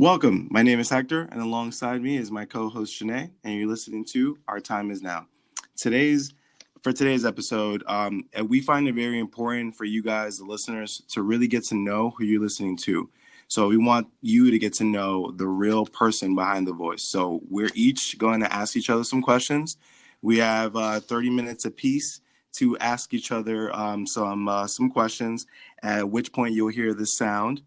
Welcome. My name is Hector, and alongside me is my co-host Shanae, and you're listening to Our Time Is Now. Today's for today's episode, and we find it very important for you guys, the listeners, to really get to know who you're listening to. So we want you to get to know the real person behind the voice. So we're each going to ask each other some questions. We have 30 minutes apiece to ask each other some questions. At which point you'll hear this sound.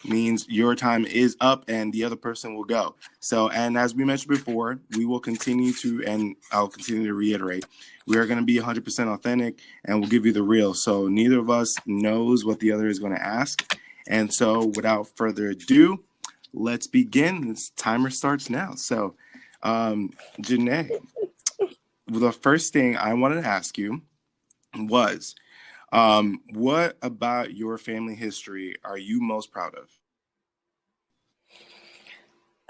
Means your time is up and the other person will go. So, and as we mentioned before, we will continue to, and I'll continue to reiterate, we are going to be 100% authentic and we'll give you the real. So neither of us knows what the other is going to ask. And so without further ado, let's begin. This timer starts now. So, Janae, the first thing I wanted to ask you was, what about your family history are you most proud of?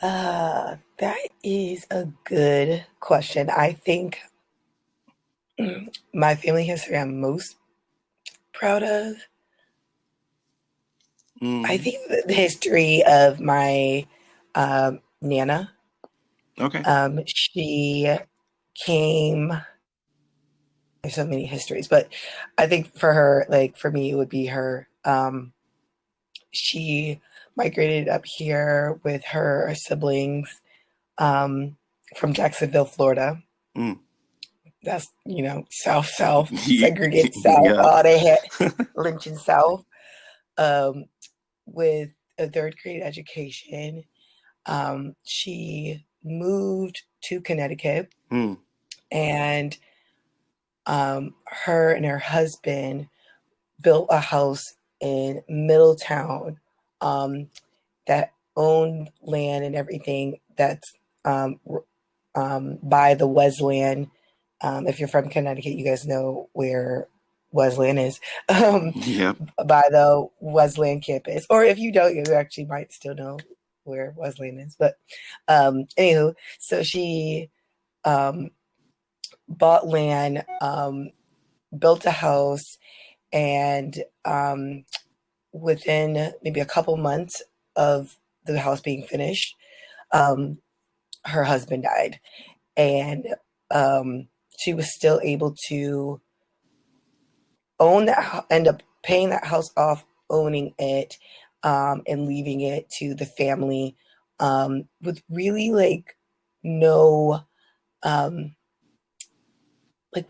That is a good question. I think my family history I'm most proud of. I think the history of my Nana. Okay. She came. There's so many histories, but I think for her, like for me, it would be her. She migrated up here with her siblings from Jacksonville, Florida. Mm. That's, South, Yeah. segregate South, all they had, lynching South, with a third grade education. She moved to Connecticut, and her and her husband built a house in Middletown that owned land and everything that's by the Wesleyan. If you're from Connecticut, you guys know where Wesleyan is. Yep. By the Wesleyan campus. Or if you don't, you actually might still know where Wesleyan is. But anywho, so she bought land, built a house, and within maybe a couple months of the house being finished, her husband died. And she was still able to own that, end up paying that house off, owning it, and leaving it to the family with really no with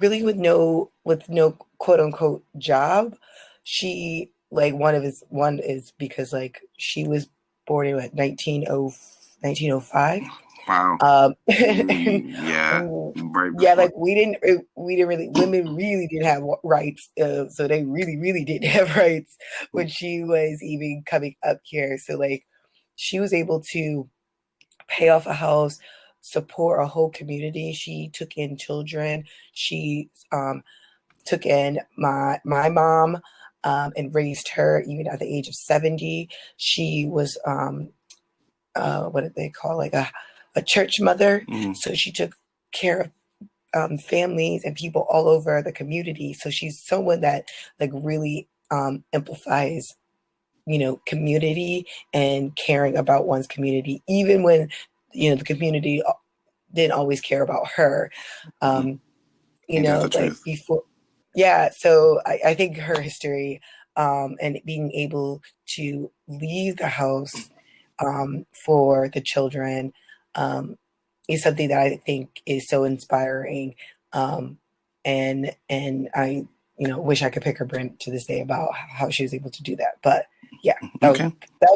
no quote unquote job. She one is because she was born in 1905. Wow. Yeah. Right. Yeah, we didn't really, women really didn't have rights. So they really didn't have rights when she was even coming up here. So she was able to pay off a house, support a whole community. She took in children. She took in my mom and raised her even at the age of 70. She was what did they call a church mother. So she took care of families and people all over the community. So she's someone that really amplifies, community and caring about one's community, even when, the community didn't always care about her. Before. Yeah. So I think her history and being able to leave the house for the children is something that I think is so inspiring. And I, wish I could pick her brain to this day about how she was able to do that. But yeah, that would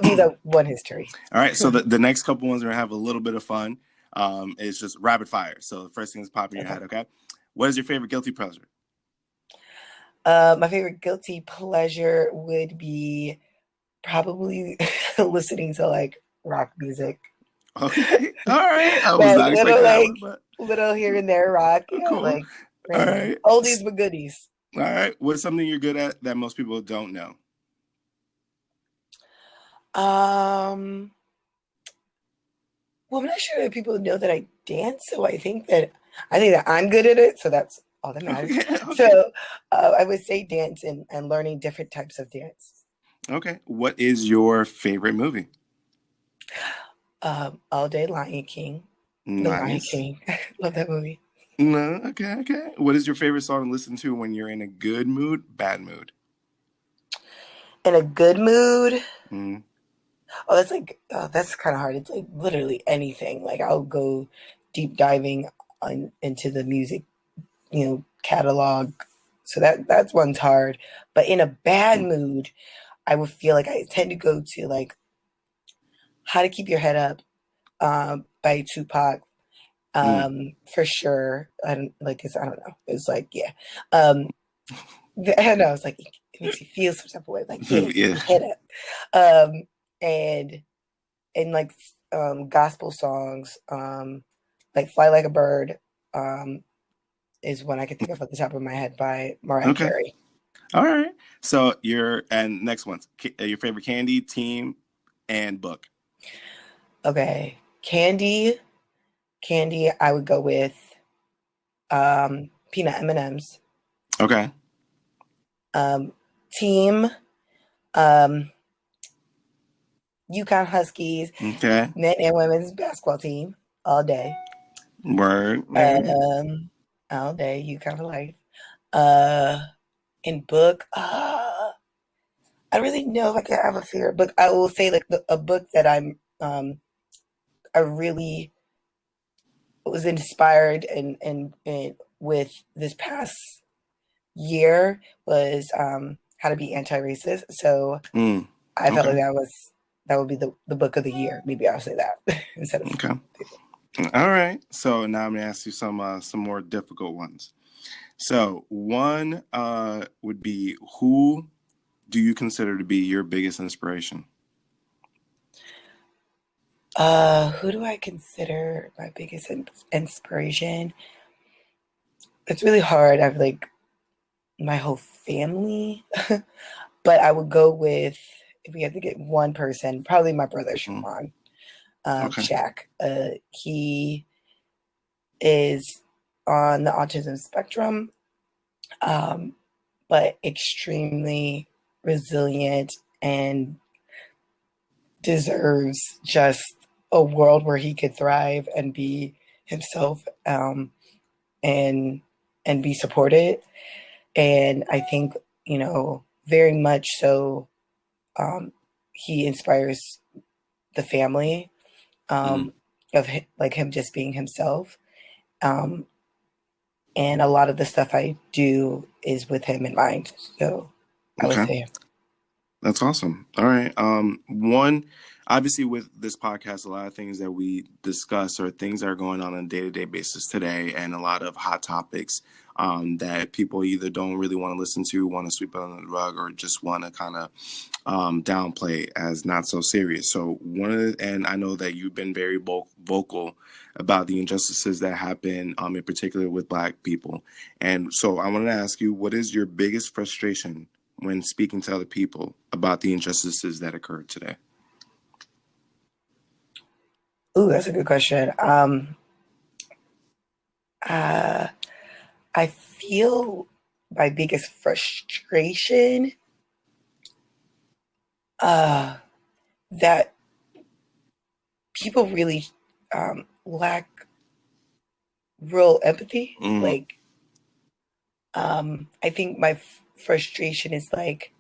be the one history. All right. So the next couple ones are going to have a little bit of fun. It's just rapid fire. So the first thing is pop in your head. Okay. What is your favorite guilty pleasure? My favorite guilty pleasure would be probably listening to rock music. Okay. All right. I was not expecting that one, but little here and there rock. Yeah, cool. All right. Oldies but goodies. All right. What's something you're good at that most people don't know? Well, I'm not sure that people know that I dance, so I think that I'm good at it. So that's all that matters. Okay. So I would say dance and learning different types of dance. Okay. What is your favorite movie? All Day Lion King. The Lion Nice. King. Love that movie. No, okay, okay. What is your favorite song to listen to when you're in a good mood, bad mood? In a good mood. Mm, Oh, that's like that's kind of hard. It's like literally anything. Like I'll go deep diving into the music, catalog. So that's one's hard. But in a bad mm, mood, I would feel like I tend to go to like How to Keep Your Head Up by Tupac. mm. For sure. I don't like it's I don't know. It's like yeah. Um I know it's like it makes you feel some type of way. Like, yeah, keep Yeah. your head up. Um and like gospel songs, like Fly Like a Bird, um is one I can think of at the top of my head by Mariah Okay. Carey. All right. So and next one's your favorite candy, team, and book. Okay. Candy, I would go with peanut M&Ms. Okay. Um Team, um UConn Huskies, Okay. men and women's basketball team all day. Word. Word. Um, all day, UConn for life. Uh, in book, I don't really know if I can have a favorite book. I will say like a book that I really was inspired and with this past year was How to Be Anti-Racist. So Mm. I felt like Okay. that would be the book of the year. Maybe I'll say that instead of Okay. favorite. All right. So now I'm gonna ask you some more difficult ones. So one would be, who do you consider to be your biggest inspiration? Who do I consider my biggest inspiration? It's really hard. I've like my whole family, but I would go with if we had to get one person, probably my brother Mm. Shaquan, Okay. Shaq. He is on the autism spectrum, um, but extremely resilient and deserves just a world where he could thrive and be himself, and be supported. And I think, very much so, he inspires the family, Mm. of like him just being himself. Um, and a lot of the stuff I do is with him in mind. So I would Okay. say, That's awesome. All right. One, obviously, with this podcast, a lot of things that we discuss are things that are going on a day-to-day basis today, and a lot of hot topics that people either don't really want to listen to, want to sweep it under the rug, or just want to kind of downplay as not so serious. So and I know that you've been very vocal about the injustices that happen, in particular with Black people. And so I want to ask you, what is your biggest frustration when speaking to other people about the injustices that occurred today? ooh, that's a good question. Uh, I feel my biggest frustration, uh, that people really lack real empathy. Mm, Like, I think my frustration is like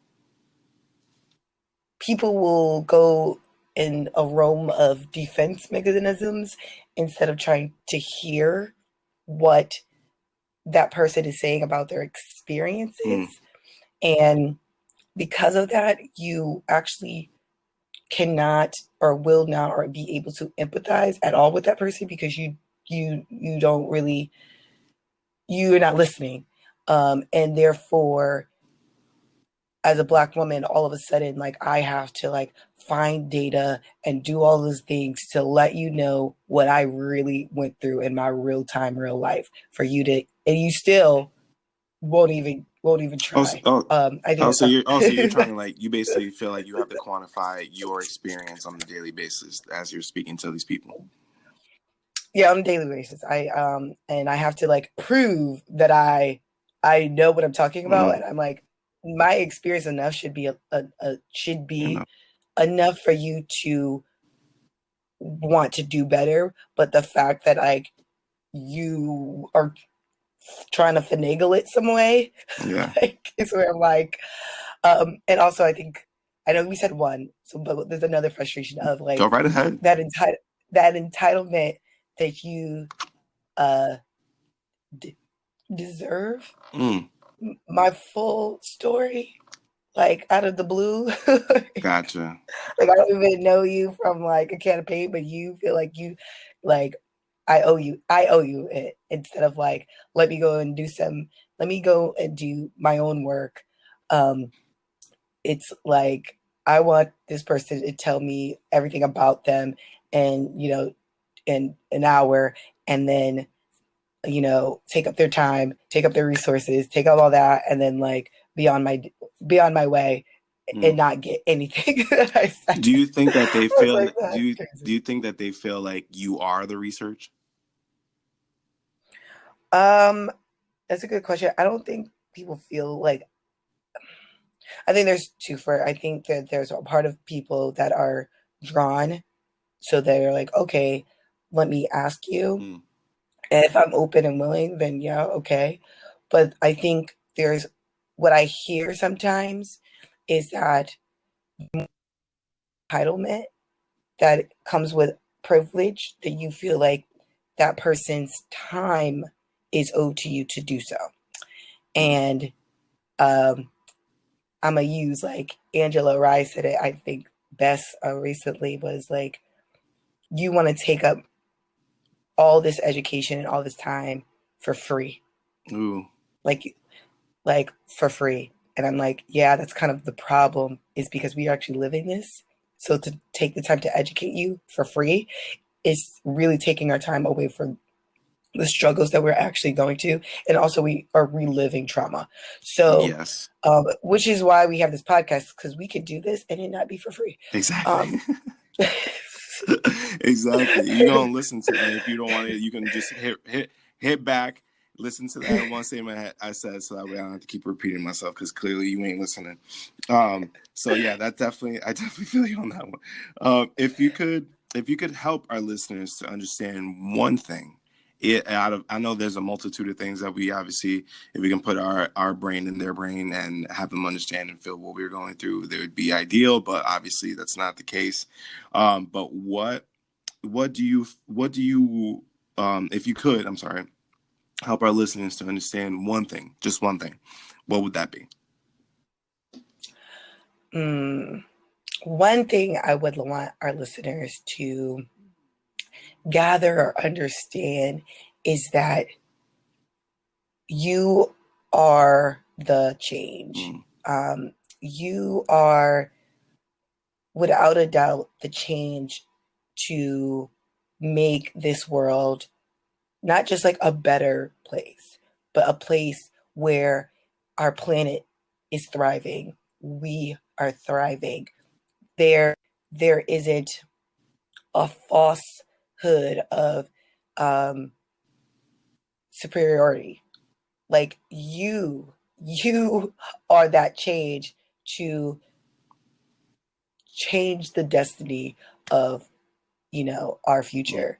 people will go in a realm of defense mechanisms instead of trying to hear what that person is saying about their mm, experiences. And because of that, you actually cannot or will not or be able to empathize at all with that person because you don't really, you're not listening, and therefore as a Black woman, all of a sudden, like I have to like find data and do all those things to let you know what I really went through in my real time, real life for you to, and you still won't even also, try. oh, I think also you're that's trying to, like, you basically feel like you have to quantify your experience on a daily basis as you're speaking to these people. yeah, on a daily basis. And I have to like prove that I know what I'm talking about, Mm, and I'm like, my experience enough should be enough for you to want to do better. But the fact that like you are trying to finagle it some way, Yeah. like is where I'm like, and also I know we said one, so but there's another frustration of Go like right ahead. that entitlement that you uh deserve Mm, my full story, like out of the blue. gotcha. Like I don't even know you from like a can of paint, but you feel like like I owe you it instead of like let me go and do my own work. Um, it's like I want this person to tell me everything about them and in an hour, and then take up their time, take up their resources, take up all that, and then like be on my way and Mm. not get anything that I said. Do you think that they I was feel like, that's do crazy. you think that they feel like you are the research? Um, that's a good question. I don't think people feel like I think there's two for I think that there's a part of people that are drawn, so they're like, okay, let me ask you. Mm. And if I'm open and willing, then yeah, okay. But I think there's what I hear sometimes is that entitlement that comes with privilege that you feel like that person's time is owed to you to do so. Mm. And um, I'm gonna use like Angela Rye said it, I think best recently was like, you want to take up all this education and all this time for free. Ooh. Like like for free. And I'm like, yeah, that's kind of the problem is because we are actually living this. So to take the time to educate you for free is really taking our time away from the struggles that we're actually going to. And also we are reliving trauma. So, Yes. which is why we have this podcast because we could do this and it not be for free. Exactly. Um, Exactly. You're gonna listen to, and if you don't want it, you can just hit back, listen to that one statement I said, so that way I don't have to keep repeating myself because clearly you ain't listening. So yeah, that definitely I definitely feel you on that one. If you could help our listeners to understand one thing. I know there's a multitude of things that we obviously, if we can put our brain in their brain and have them understand and feel what we're going through, that would be ideal. But obviously, that's not the case. But what do you if you could, I'm sorry, help our listeners to understand one thing, just one thing, what would that be? One thing I would want our listeners to gather or understand is that you are the change. Mm, You are, without a doubt, the change to make this world not just like a better place, but a place where our planet is thriving. We are thriving. There, there isn't a falsehood of um, superiority. Like you are that change to change the destiny of our mm, future.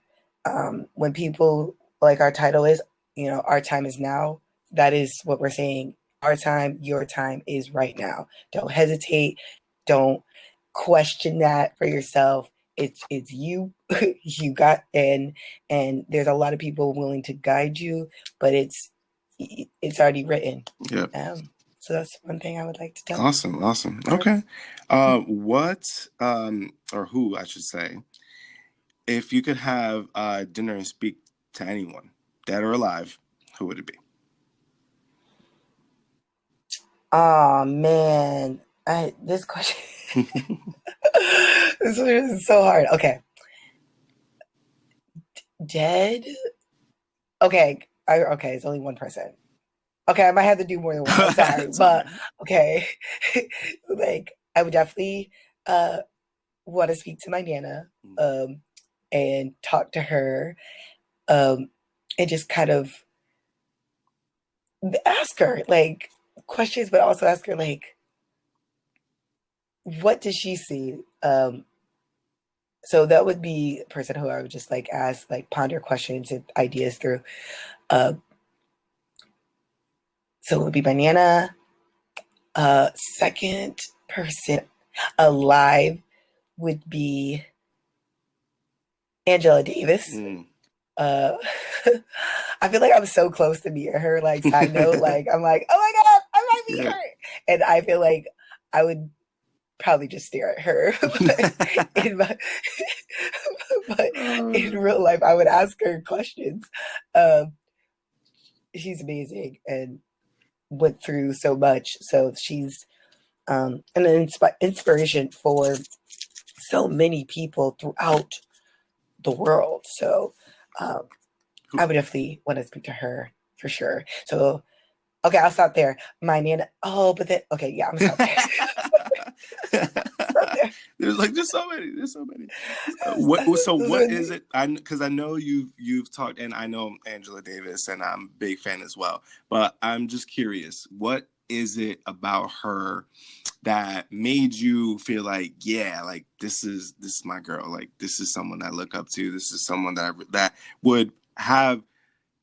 When people like our title is our time is now, that is what we're saying. Our time, your time is right now. Don't hesitate. Don't question that for yourself. It's you. You got and there's a lot of people willing to guide you, but it's already written. yeah. So that's one thing I would like to tell Awesome. Awesome. our Okay. What or who I should say, if you could have dinner and speak to anyone, dead or alive, who would it be? Oh man, this question this one is so hard. Okay, dead. Okay, it's only one person. Okay, I might have to do more than one. I'm sorry, It's but okay. okay, like I would definitely uh want to speak to my nana, and talk to her, um, and just kind of ask her like questions, but also ask her like, what does she see? So that would be a person who I would just like ask, like ponder questions and ideas through. Uh, so it would be my Nana. Second person alive would be Angela Davis. Mm. I feel like I'm so close to meeting her. Like, side note, like I'm like, oh my god, I might meet Yeah. her, and I feel like I would probably just stare at her. in my, but in real life, I would ask her questions. Um, she's amazing and went through so much, so she's an inspiration for so many people throughout the world. So I would definitely want to speak to her for sure. So okay, I'll stop there. My Nana. Oh, but then okay, yeah, I'm gonna stop there. Stop there. There's so many. There's so many. What is it? Because I know you've talked, and I know Angela Davis, and I'm a big fan as well. But I'm just curious, what is it about her that made you feel like, yeah, like this is my girl, like this is someone I look up to, this is someone that would have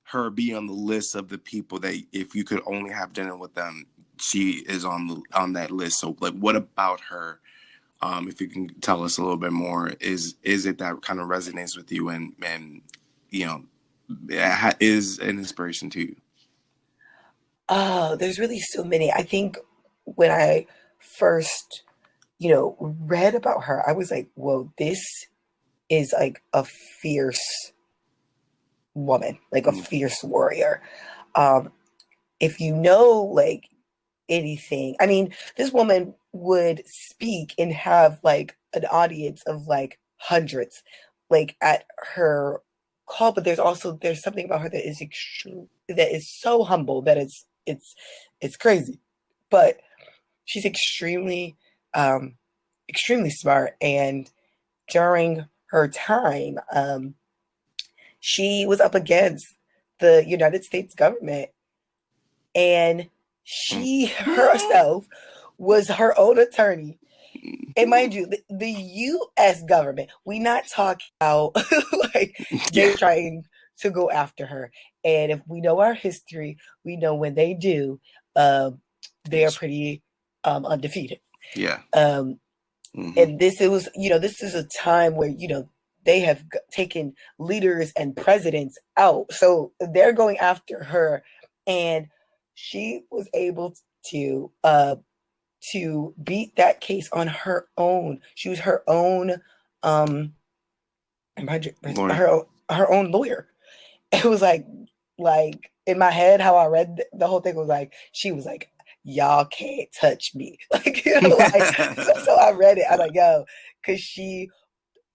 her be on the list of the people that if you could only have dinner with them, she is on that list. So like, what about her? If you can tell us a little bit more, is it that kind of resonates with you and you know is an inspiration to you? Oh, there's really so many. I think when I first, read about her, I was like, whoa, this is like a fierce woman, like a fierce warrior. Um, if you know like anything, I mean, this woman would speak and have like an audience of like hundreds, like at her call. But there's something about her that is extreme, that is so humble that it's crazy. But she's extremely smart, and during her time, she was up against the United States government, and she herself was her own attorney. And mind you, the U.S. government, we not talking about like they trying to go after her. And if we know our history, we know when they do, they are pretty undefeated. Yeah. And this is a time where they have taken leaders and presidents out, so they're going after her, and she was able to beat that case on her own. She was her own her own lawyer. It was like in my head, how I read the whole thing was like, she was like, y'all can't touch me. Like, like so I read it. I'm like, yo, because she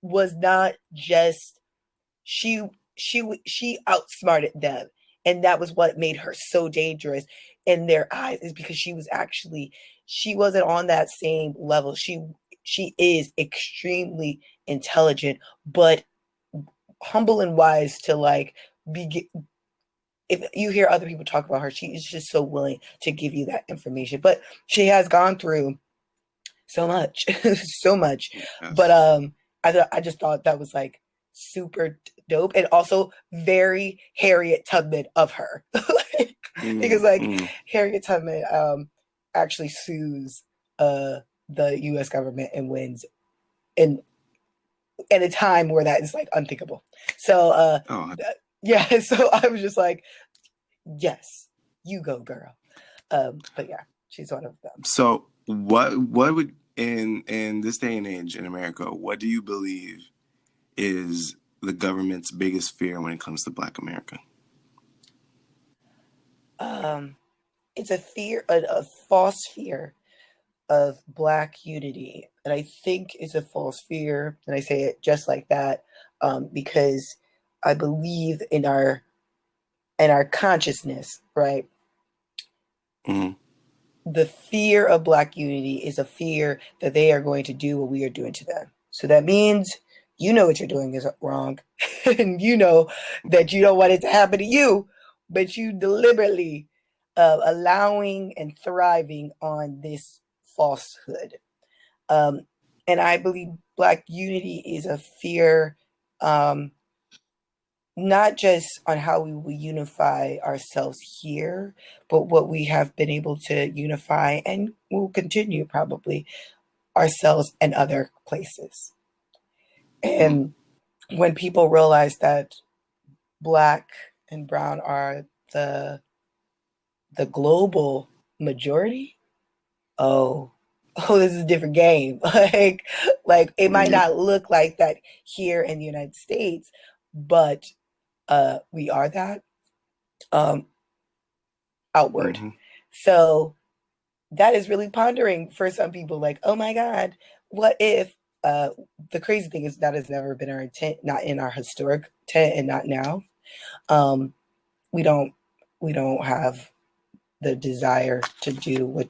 was not just she outsmarted them, and that was what made her so dangerous in their eyes, is because she wasn't on that same level. She is extremely intelligent, but humble and wise to like be. If you hear other people talk about her, she is just so willing to give you that information. But she has gone through so much, so much. Yes. But I just thought that was like super dope, and also very Harriet Tubman of her, because Harriet Tubman actually sues the U.S. government and wins in a time where that is like unthinkable. So yeah, so I was just like, yes, you go, girl. But yeah, she's one of them. So what would in this day and age in America, what do you believe is the government's biggest fear when it comes to Black America? It's a fear, a false fear of Black unity, and I think it's a false fear, and I say it just like that, because I believe in our consciousness, right? The fear of Black unity is a fear that they are going to do what we are doing to them. So that means what you're doing is wrong, and that you don't want it to happen to you, but you deliberately allowing and thriving on this falsehood. Um, and I believe Black unity is a fear, um, not just on how we will unify ourselves here, but what we have been able to unify and will continue probably ourselves and other places. Mm. And when people realize that Black and brown are the the global majority, oh, oh, this is a different game. Like it might Yeah. not look like that here in the United States, but we are that um, outward. Hmm. So that is really pondering for some people. Like, oh my God, what if? Uh, the crazy thing is that has never been our intent, not in our historic intent, and not now. Um, we don't we don't have the desire to do what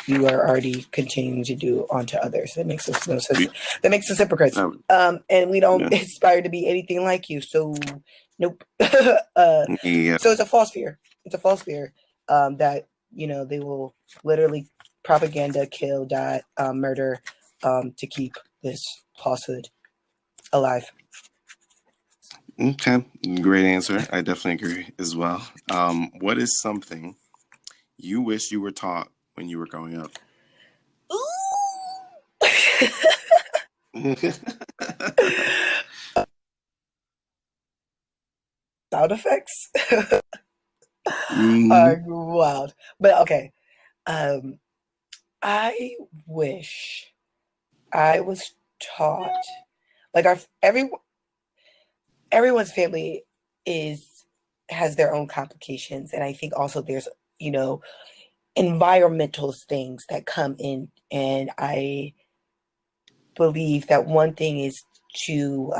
you are already continuing to do onto others. That makes us no sense. We, That makes us hypocrites. um, And we don't yeah. aspire to be anything like you. So, nope. Yeah. So it's a false fear. It's a false fear that they will literally propaganda, kill, die, murder to keep this falsehood alive. Okay. Great answer. I definitely agree as well. What is something you wish you were taught when you were growing up? Sound effects Hmm. are wild, but okay. Um, I wish I was taught like everyone's family is has their own complications, and I think also there's you know environmental things that come in, and I believe that one thing is to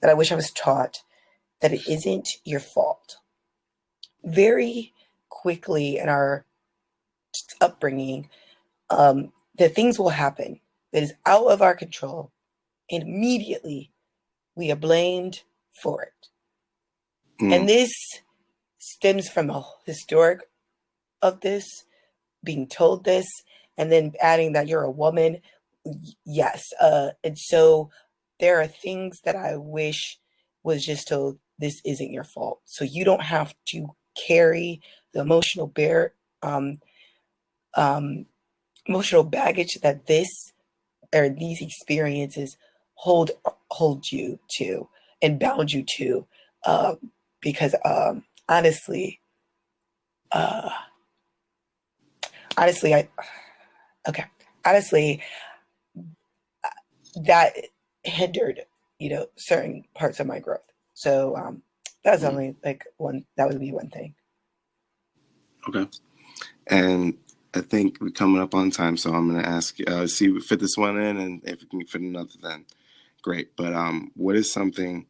that I wish I was taught that it isn't your fault. Very quickly in our upbringing, that things will happen that is out of our control, and immediately we are blamed for it. And Mm. this stems from a historic of this, being told this, and then adding that you're a woman. Yes. And so there are things that I wish was just told this isn't your fault. So you don't have to carry the um, um, emotional baggage that this or these experiences hold hold you to and bound you to. Because honestly, uh, honestly, I okay. Honestly, that hindered, certain parts of my growth. So that's Mm. only like one. That would be one thing. Okay. And I think we're coming up on time, so I'm going to ask, see if we fit this one in, and if we can fit another, then great. But what is something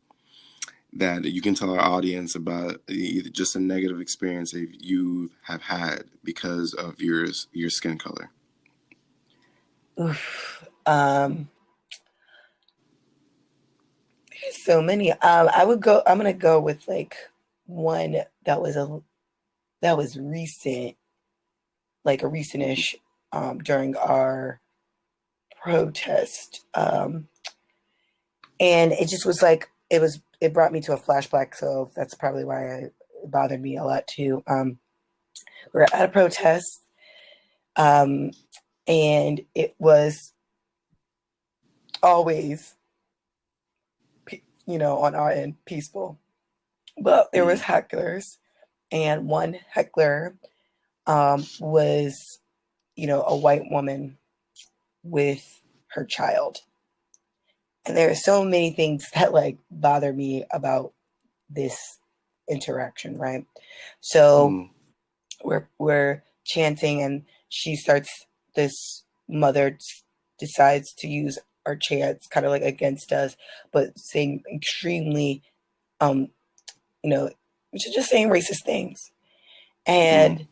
that you can tell our audience about either just a negative experience that you have had because of your skin color? Oof. There's so many. I would go. I'm gonna go with like one that was recent, like a recentish, during our protest. And it just was like it brought me to a flashback, so that's probably why it bothered me a lot too. We were at a protest, um, and it was always on our end peaceful, but there was Mm. hecklers, and one heckler was a white woman with her child. And there are so many things that like bother me about this interaction, right? So Mm. we're chanting, and she starts. This mother decides to use our chants kind of like against us, but saying extremely, um, you know, just saying racist things. Mm. And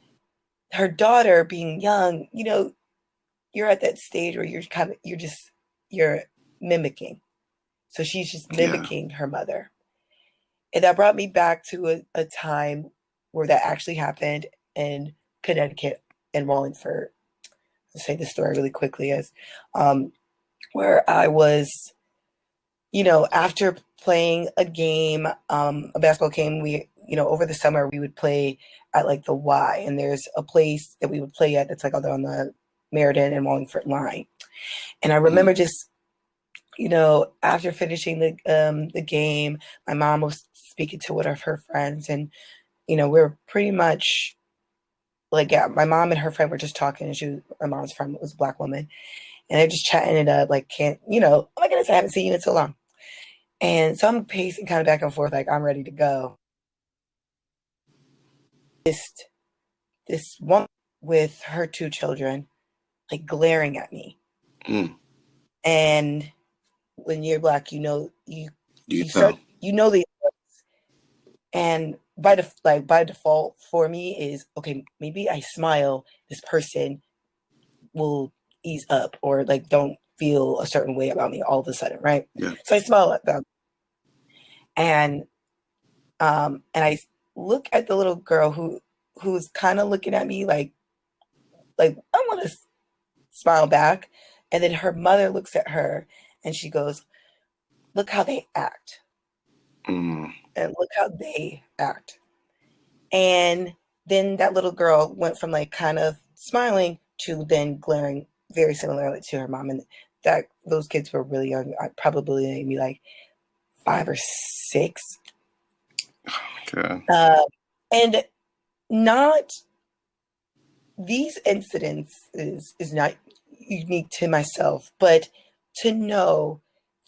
her daughter, being young, you're at that stage where you're mimicking. So she's just Yeah. mimicking her mother. And that brought me back to a time where that actually happened. in Connecticut and Wallingford. I'll say this story really quickly is where I was, after playing a game, a basketball game, we, over the summer we would play at like the Y, and there's a place that we would play at that's like on the Meriden and Wallingford line. And I remember just, after finishing the game, my mom was speaking to one of her friends, and we're pretty much like, yeah, my mom and her friend were just talking, and my mom's friend was a Black woman, and they're just chatting it up, like, oh my goodness, I haven't seen you in so long. And so I'm pacing kind of back and forth, like I'm ready to go. This woman with her two children, like glaring at me. And when you're Black, you start, the, and by default for me is, okay, maybe I smile, this person will ease up or like don't feel a certain way about me all of a sudden, right? Yeah. So I smile at them, and I look at the little girl who's kind of looking at me like I want to smile back, and then her mother looks at her and she goes, "Look how they act." And look how they act. And then that little girl went from like kind of smiling to then glaring very similarly to her mom. And those kids were really young, probably maybe like 5 or 6. Okay. And not these incidents is not unique to myself, but to know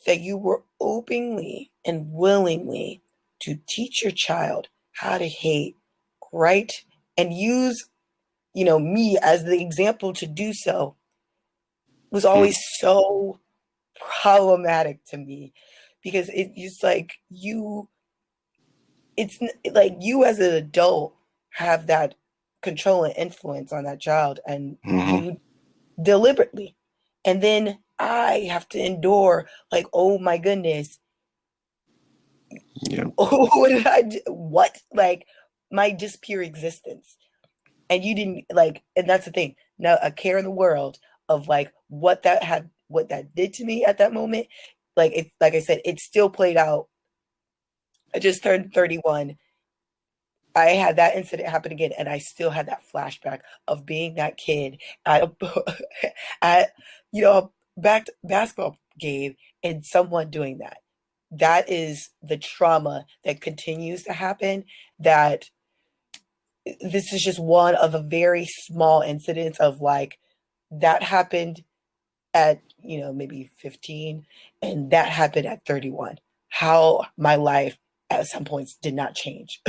that you were openly and willingly to teach your child how to hate, right? And use, me as the example to do so was always so problematic to me, because it's like it's like you as an adult have that control and influence on that child, and you deliberately, and then I have to endure like, oh my goodness, what did I do? What, like, my just pure existence, and you didn't like, and that's the thing, now a care in the world of like what that did to me at that moment. Like I said, it still played out. I just turned 31. I had that incident happen again, and I still had that flashback of being that kid at at a basketball game and someone doing that. That is the trauma that continues to happen. That this is just one of a very small incidents of like that happened at maybe 15, and that happened at 31. How my life at some points did not change.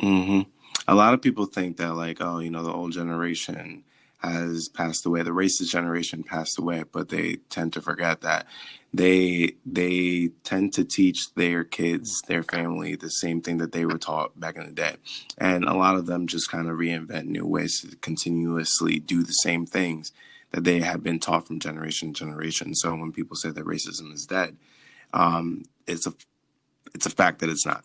A lot of people think that like, oh, the old generation has passed away, the racist generation passed away, but they tend to forget that they tend to teach their kids, their family, the same thing that they were taught back in the day. And a lot of them just kind of reinvent new ways to continuously do the same things that they have been taught from generation to generation. So when people say that racism is dead, it's a fact that it's not.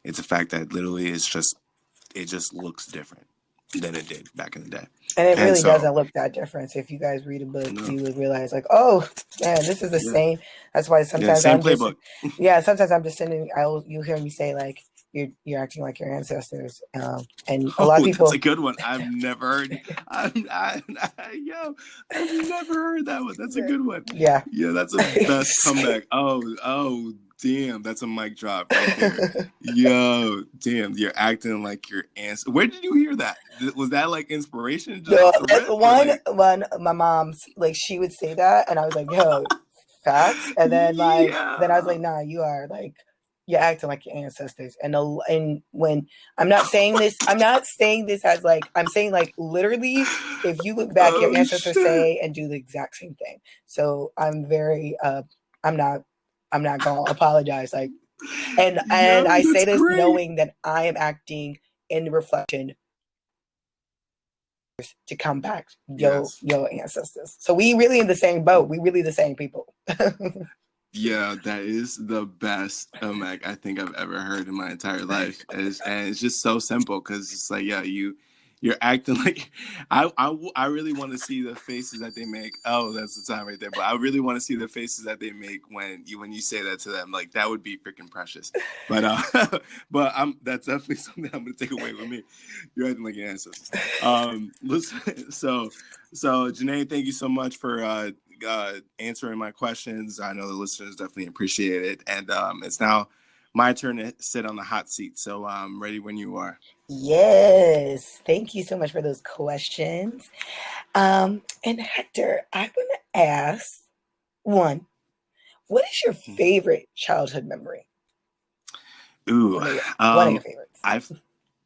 It's a fact that literally it just looks different than it did back in the day. And it really doesn't look that different. So if you guys read a book, you would realize like, oh, man, this is the same. That's why sometimes same playbook. Sometimes I'm just sending, you hear me say like, you're acting like your ancestors. And a lot of people. That's a good one. I've never heard. I've never heard that one. That's a good one. Yeah. Yeah, that's a best comeback. Oh, damn, that's a mic drop right there. Yo, damn, you're acting like your ancestors. Where did you hear that? Was that like inspiration? One, my mom's like, she would say that, and I was like, yo, facts. And then then I was like, nah, you're acting like your ancestors. And when I'm not saying this as like, I'm saying like literally, if you look back, your ancestors say and do the exact same thing. So I'm very, I'm not gonna apologize. Like, and I say this great, knowing that I am acting in reflection to come back, your ancestors. So we really in the same boat. We really the same people. Yeah, that is the best I think I've ever heard in my entire life. And it's just so simple because it's like, yeah, you You're acting like I really want to see the faces that they make. Oh, that's the time right there. But I really want to see the faces that they make when you say that to them. Like that would be freaking precious. But but that's definitely something I'm gonna take away with me. You're acting like your ancestors. Listen, so Janae, thank you so much for answering my questions. I know the listeners definitely appreciate it, and it's now my turn to sit on the hot seat. So I'm ready when you are. Yes. Thank you so much for those questions. And Hector, I want to ask one, what is your favorite childhood memory? Ooh, One of your favorites. I've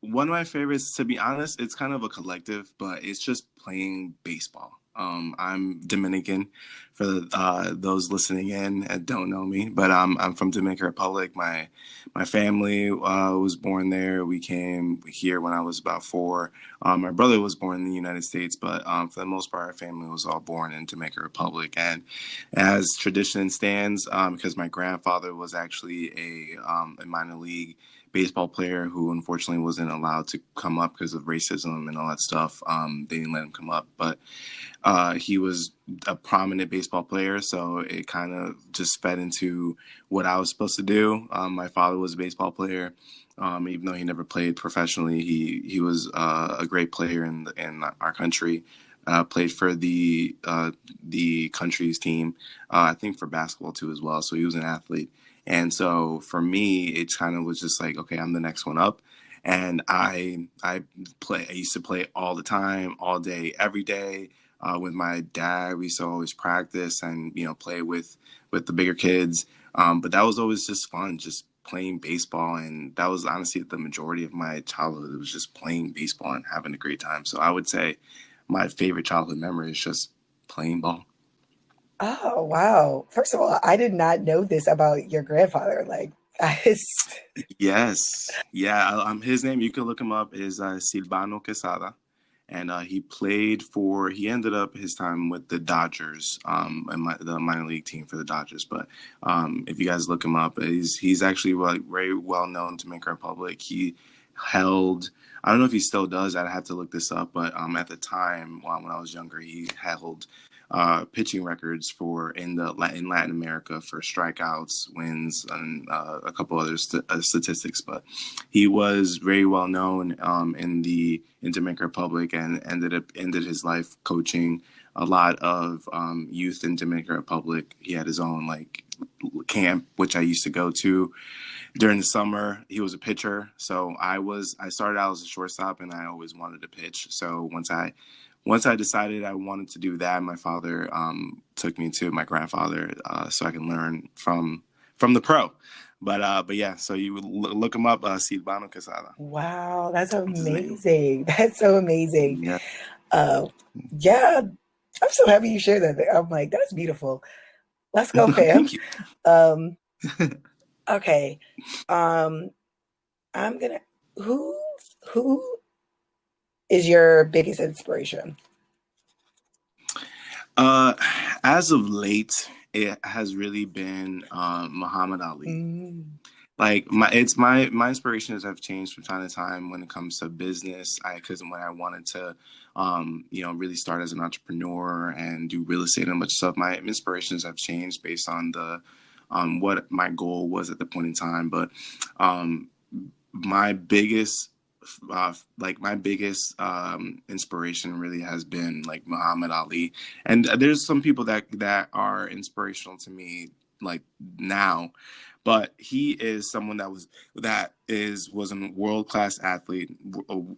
one of my favorites, to be honest, it's kind of a collective, but it's just playing baseball. I'm Dominican for those listening in and don't know me, but I'm from Dominican Republic. My family was born there. We came here when I was about 4. My brother was born in the United States, but for the most part, our family was all born in Dominican Republic. And as tradition stands, because my grandfather was actually a minor league baseball player who unfortunately wasn't allowed to come up because of racism and all that stuff. They didn't let him come up, but he was a prominent baseball player, so it kind of just fed into what I was supposed to do. My father was a baseball player. Even though he never played professionally, he was a great player in our country. Played for the country's team, I think for basketball too as well. So he was an athlete. And so for me, it kind of was just like, okay, I'm the next one up. And I used to play all the time, all day, every day. With my dad, we used to always practice and play with the bigger kids. But that was always just fun, just playing baseball, and that was honestly the majority of my childhood. It was just playing baseball and having a great time. So I would say my favorite childhood memory is just playing ball. Oh, wow. First of all, I did not know this about your grandfather. Like, I just, Yes, yeah. His name, you can look him up, is Silvano Quesada, and he ended up his time with the Dodgers, and the minor league team for the Dodgers. But if you guys look him up, he's actually like very well known to Dominican Republic. He held, I don't know if he still does. I'd have to look this up, but at the time when I was younger, he held pitching records in Latin America for strikeouts, wins, and a couple other statistics. But he was very well known in Dominican Republic, and ended his life coaching a lot of youth in Dominican Republic. He had his own like camp, which I used to go to during the summer. He was a pitcher, so I started out as a shortstop, and I always wanted to pitch. So once I decided I wanted to do that, my father took me to my grandfather so I can learn from the pro. But yeah, so you would look him up, Silvano Quesada. wow, that's That's his name. amazing. That's so amazing. Yeah. Uh, yeah, I'm so happy you shared that. I'm like, that's beautiful. Let's go, fam. Thank you. Um, okay. Um, I'm gonna who is your biggest inspiration? Uh, as of late, it has really been Muhammad Ali. Mm. Like my inspirations have changed from time to time when it comes to business. Because when I wanted to really start as an entrepreneur and do real estate and a bunch of stuff, my inspirations have changed based on the what my goal was at the point in time. But um my biggest inspiration really has been like Muhammad Ali. And there's some people that are inspirational to me like now, but he is someone that was a world class athlete,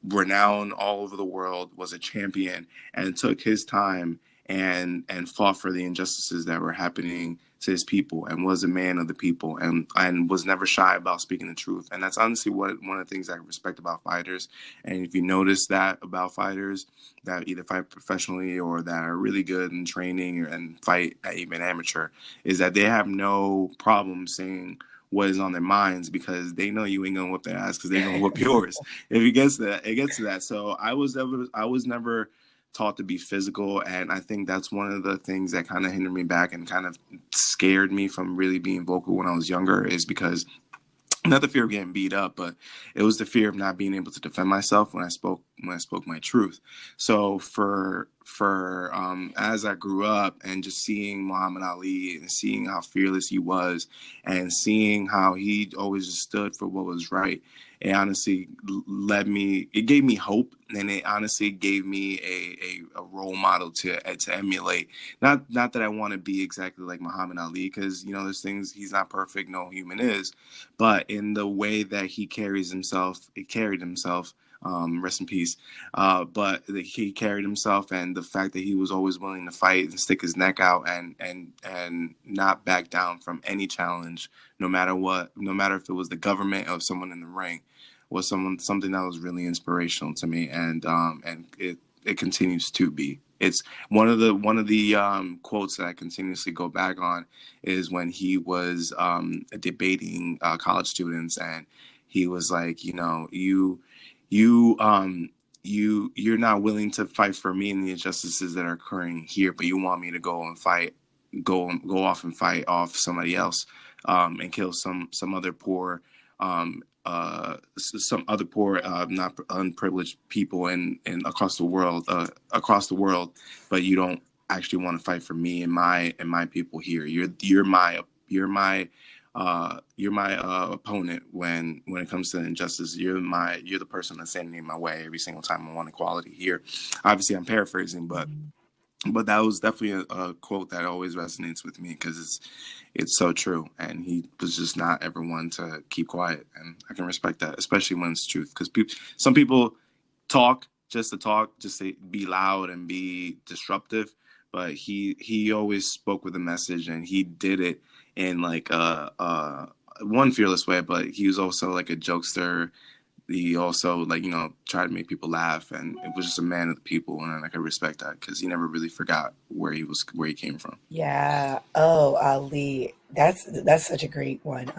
renowned all over the world, was a champion, and took his time and fought for the injustices that were happening to his people, and was a man of the people, and was never shy about speaking the truth. And that's honestly one of the things I respect about fighters. And if you notice that about fighters that either fight professionally or that are really good in training and fight even amateur, is that they have no problem saying what is on their minds, because they know you ain't gonna whip their ass because they're gonna whip yours. If it gets to that, it gets to that. So I was never taught to be physical, and I think that's one of the things that kind of hindered me back and kind of scared me from really being vocal when I was younger, is because not the fear of getting beat up, but it was the fear of not being able to defend myself when I spoke spoke my truth. So as I grew up and just seeing Muhammad Ali and seeing how fearless he was and seeing how he always just stood for what was right, it honestly it gave me hope, and it honestly gave me a role model to emulate. Not that I want to be exactly like Muhammad Ali, because there's things, he's not perfect, no human is, but in the way that he carried himself, rest in peace. But he carried himself, and the fact that he was always willing to fight and stick his neck out and not back down from any challenge, no matter what, no matter if it was the government or someone in the ring, was something that was really inspirational to me, and it continues to be. It's one of the quotes that I continuously go back on is when he was debating college students, and he was like, you're not willing to fight for me and the injustices that are occurring here, but you want me to go off and fight off somebody else, and kill some other poor, not unprivileged people in across the world, but you don't actually want to fight for me and my people here. You're my opponent when it comes to injustice. You're the person that's standing in my way every single time I want equality here. Obviously, I'm paraphrasing, but that was definitely a quote that always resonates with me, because it's so true, and he was just not ever one to keep quiet, and I can respect that, especially when it's truth, because some people talk just to talk, just to be loud and be disruptive, but he always spoke with a message, and he did it in like one fearless way, but he was also like a jokester. He also tried to make people laugh, and it was just a man of the people, and I can respect that, because he never really forgot where he came from. Yeah. Oh, Ali. That's such a great one.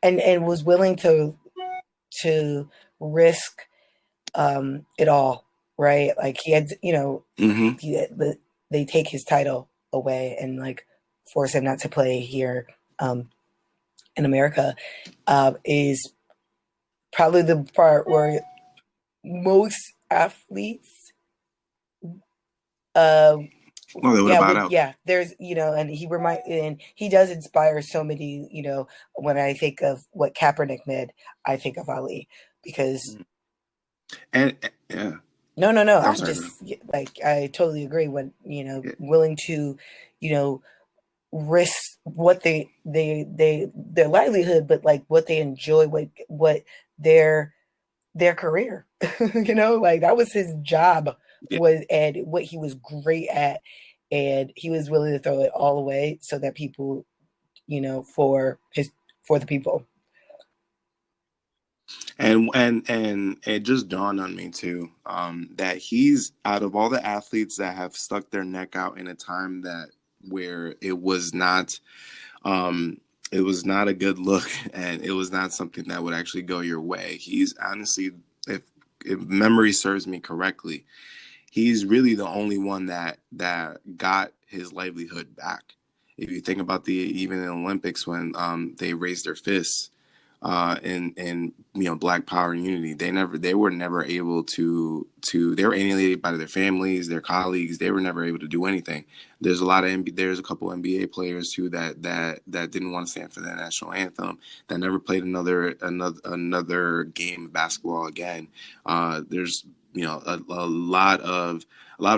And was willing to risk it all, right? Like he had, Mm-hmm. they take his title away and like force him not to play here in America, is probably the part where most athletes, um, Well, they would have bowed out. there's, and he does inspire so many, when I think of what Kaepernick did, I think of Ali, because And yeah, no, I'm I'm sorry. just like, I totally agree when, Yeah. willing to, you know, risk what their livelihood, but like what they enjoy, what their career, like that was his job, Yeah. and what he was great at, and he was willing to throw it all away so that people, for the people. And it just dawned on me too, that he's, out of all the athletes that have stuck their neck out in a time that where um, it was not a good look, and it was not something that would actually go your way. He's honestly, if memory serves me correctly, he's really the only one that got his livelihood back. If you think about even in the Olympics, when they raised their fists in Black Power and Unity, they were never able to they were alienated by their families, their colleagues. They were never able to do anything. There's a couple NBA players too that didn't want to stand for the national anthem, that never played another game of basketball again. There's a lot of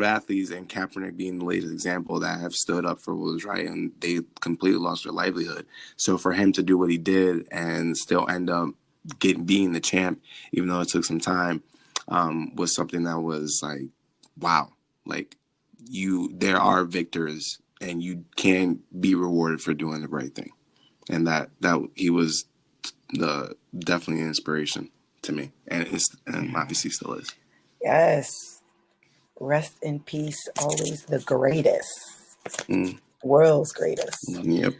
athletes, and Kaepernick being the latest example, that have stood up for what was right, and they completely lost their livelihood. So for him to do what he did and still end up being the champ, even though it took some time, was something that was like, wow, like there are victors, and you can be rewarded for doing the right thing, and that he was definitely an inspiration to me, and obviously still is. Yes. Rest in peace, always the greatest, Mm. world's greatest. Yep.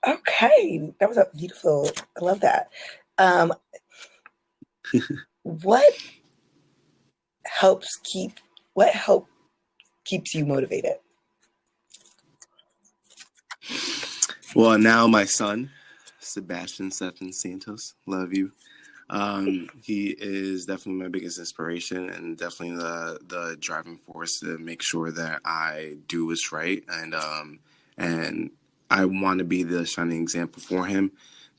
Okay, that was a beautiful. I love that. What helps keep what help keeps you motivated? Well, now my son, Sebastian Stephen Santos, love you. He is definitely my biggest inspiration and definitely the driving force to make sure that I do what's right, and I want to be the shining example for him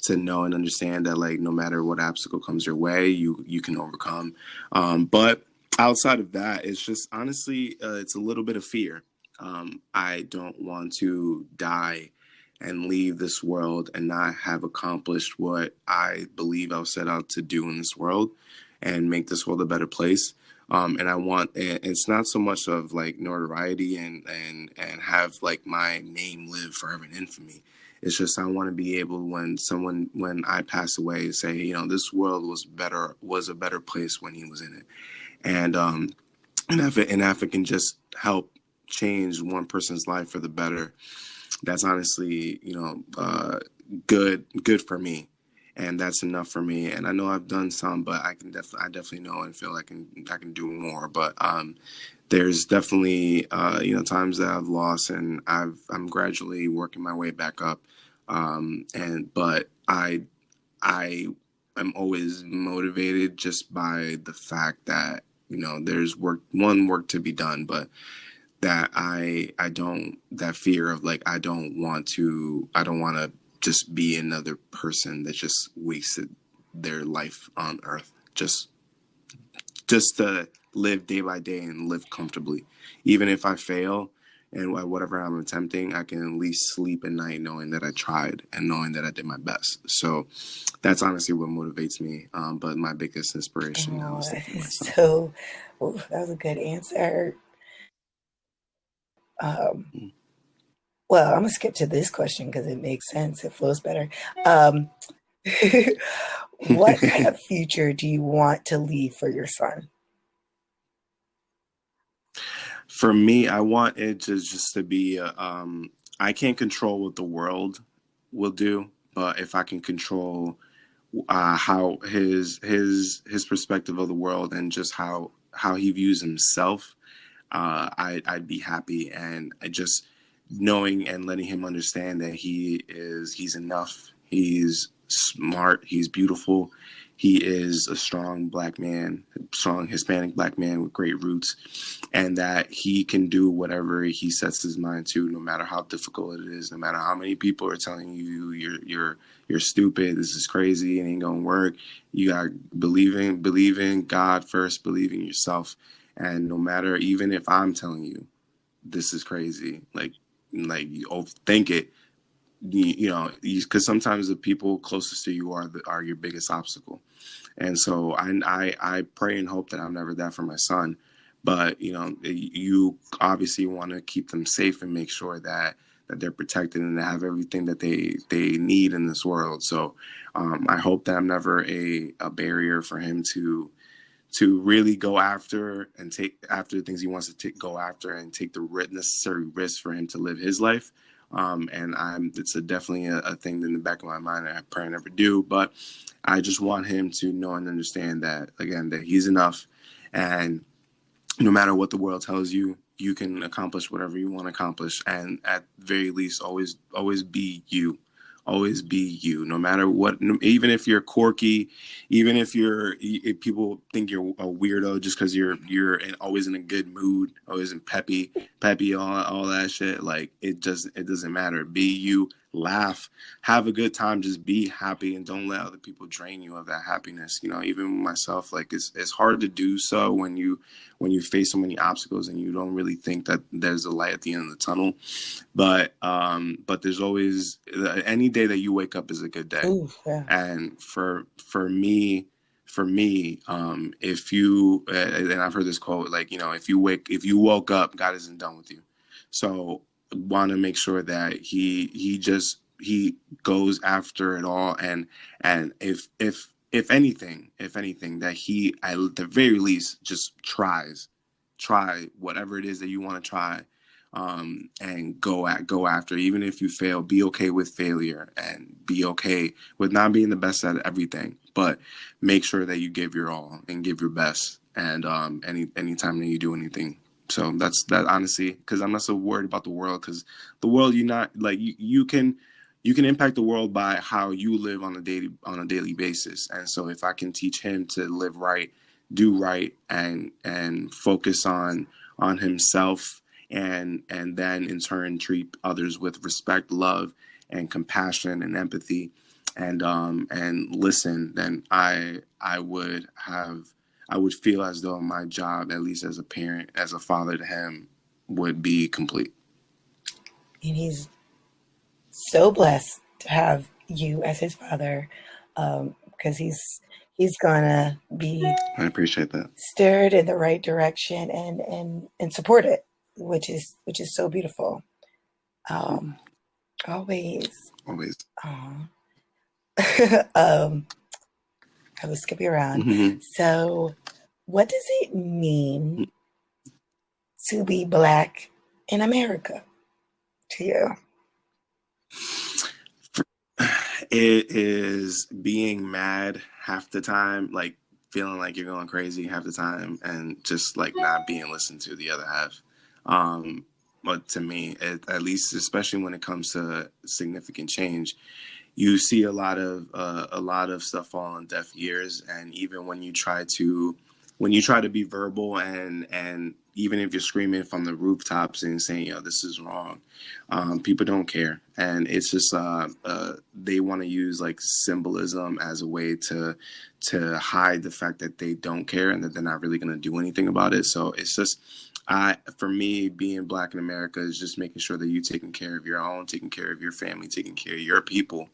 to know and understand that like no matter what obstacle comes your way, you can overcome. But outside of that, it's just honestly, it's a little bit of fear. I don't want to die and leave this world and not have accomplished what I believe I was set out to do in this world and make this world a better place. And I want, it's not so much of like notoriety and have like my name live forever in infamy. It's just I want to be able when I pass away say, you know, this world was a better place when he was in it. And if it can just help change one person's life for the better, that's honestly, good for me, and that's enough for me. And I know I've done some, but I definitely know and feel I can do more. But there's definitely times that I've lost, and I'm gradually working my way back up. And but I am always motivated just by the fact that there's work to be done, but that I don't that fear of like I don't want to just be another person that just wasted their life on earth just to live day by day and live comfortably. Even if I fail and whatever I'm attempting, I can at least sleep at night knowing that I tried and knowing that I did my best. So that's honestly what motivates me. But my biggest inspiration now Oh, is definitely my son. so that was a good answer. Um, Mm. well, I'm gonna skip to this question because it makes sense. It flows better. Um, what kind of future do you want to leave for your son? For me, I want it to just to be I can't control what the world will do, but if I can control how his perspective of the world and just how he views himself, I'd be happy. And I just knowing and letting him understand that he's enough, he's smart, he's beautiful, he is a strong black man, strong Hispanic black man with great roots, and that he can do whatever he sets his mind to, no matter how difficult it is, no matter how many people are telling you you're stupid, this is crazy, it ain't gonna work. You got to believe in God first, believe in yourself, and no matter, even if I'm telling you this is crazy, like you overthink it, because sometimes the people closest to you are your biggest obstacle. And so I pray and hope that I'm never that for my son. But you obviously want to keep them safe and make sure that they're protected and they have everything that they need in this world. So I hope that I'm never a barrier for him to really go after and take after the things he wants to go after and take the necessary risks for him to live his life. And it's definitely a thing in the back of my mind that I pray I never do. But I just want him to know and understand that, again, that he's enough. And no matter what the world tells you, you can accomplish whatever you want to accomplish. And at the very least, always be you. Always be you, no matter what. Even if you're quirky, even if people think you're a weirdo just because always in a good mood, always in peppy, all that shit. Like it doesn't matter. Be you, laugh, have a good time, just be happy, and don't let other people drain you of that happiness. Even myself, like it's hard to do so when you face so many obstacles and you don't really think that there's a light at the end of the tunnel. But there's always, any day that you wake up is a good day. Ooh, yeah. And for me, if you and I've heard this quote, like, if you woke up, God isn't done with you. So want to make sure that he goes after it all, and if anything, that he at the very least just try whatever it is that you want to try, and go after. Even if you fail, be okay with failure and be okay with not being the best at everything, but make sure that you give your all and give your best. And anytime that you do anything. So that's that, honestly, because I'm not so worried about the world, because the world, you're not like, you can you can impact the world by how you live on a daily basis. And so if I can teach him to live right, do right, and focus on himself, and then in turn treat others with respect, love, and compassion and empathy, and listen, then I would feel as though my job, at least as a parent, as a father to him, would be complete. And he's so blessed to have you as his father, because he's gonna be I appreciate that. steered in the right direction and supported, which is so beautiful. Always. Always. I was skipping around. Mm-hmm. So, what does it mean to be Black in America to you? It is being mad half the time, like feeling like you're going crazy half the time, and just like not being listened to the other half. But to me, at least, especially when it comes to significant change, you see a lot of stuff fall on deaf ears. And even when you try to be verbal, and even if you're screaming from the rooftops and saying, this is wrong, people don't care. And it's just they want to use like symbolism as a way to hide the fact that they don't care and that they're not really going to do anything about it. So it's just, for me, being Black in America is just making sure that you're taking care of your own, taking care of your family, taking care of your people,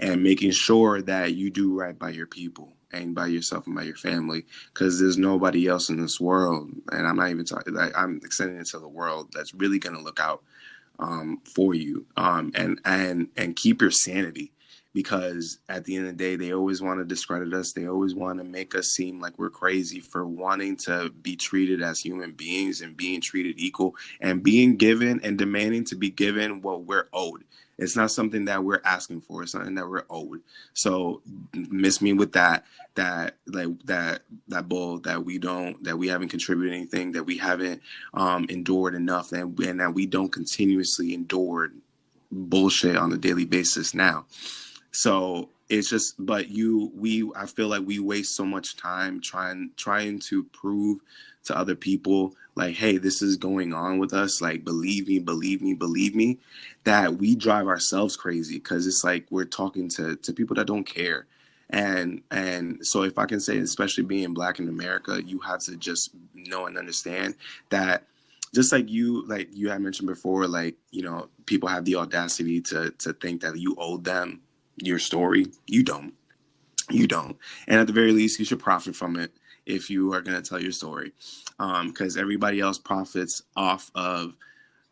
and making sure that you do right by your people and by yourself and by your family, because there's nobody else in this world, and I'm not even talking, I'm extending it to the world, that's really going to look out for you, and keep your sanity, because at the end of the day, they always want to discredit us. They always want to make us seem like we're crazy for wanting to be treated as human beings and being treated equal and being given and demanding to be given what we're owed. It's not something that we're asking for. It's something that we're owed. So miss me with that bull, that we haven't contributed anything, that we haven't endured enough, and that we don't continuously endure bullshit on a daily basis now. So it's just, I feel like we waste so much time trying to prove to other people, like, hey, this is going on with us, like, believe me, that we drive ourselves crazy, because it's like we're talking to people that don't care. And so if I can say, especially being Black in America, you have to just know and understand that, just like you had mentioned before, like, people have the audacity to think that you owe them your story. You don't. And at the very least, you should profit from it if you are going to tell your story, because everybody else profits off of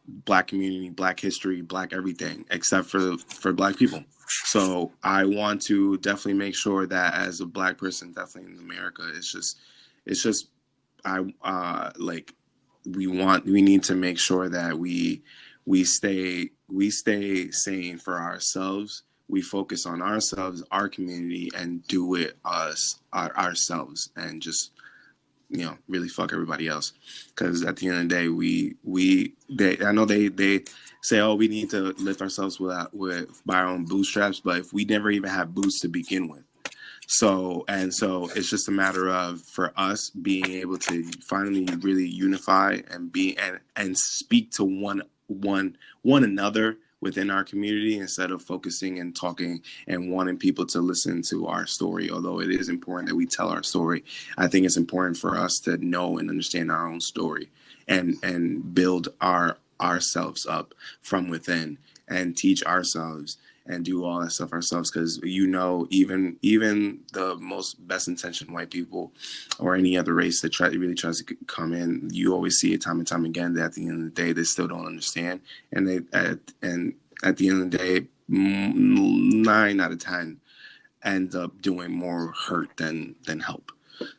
Black community, Black history, Black everything, except for Black people. So I want to definitely make sure that as a Black person, definitely in America, it's just like, we need to make sure that we stay sane for ourselves. We focus on ourselves, our community, and do it ourselves, and just, really fuck everybody else. Because at the end of the day, I know they say, oh, we need to lift ourselves by our own bootstraps, but if we never even have boots to begin with. So it's just a matter of, for us, being able to finally really unify and and speak to one another within our community, instead of focusing and talking and wanting people to listen to our story. Although it is important that we tell our story, I think it's important for us to know and understand our own story, and build ourselves up from within, and teach ourselves and do all that stuff ourselves. Because even the most best intentioned white people, or any other race that really tries to come in, you always see it time and time again, that at the end of the day, they still don't understand, and at the end of the day, 9 out of 10 end up doing more hurt than help.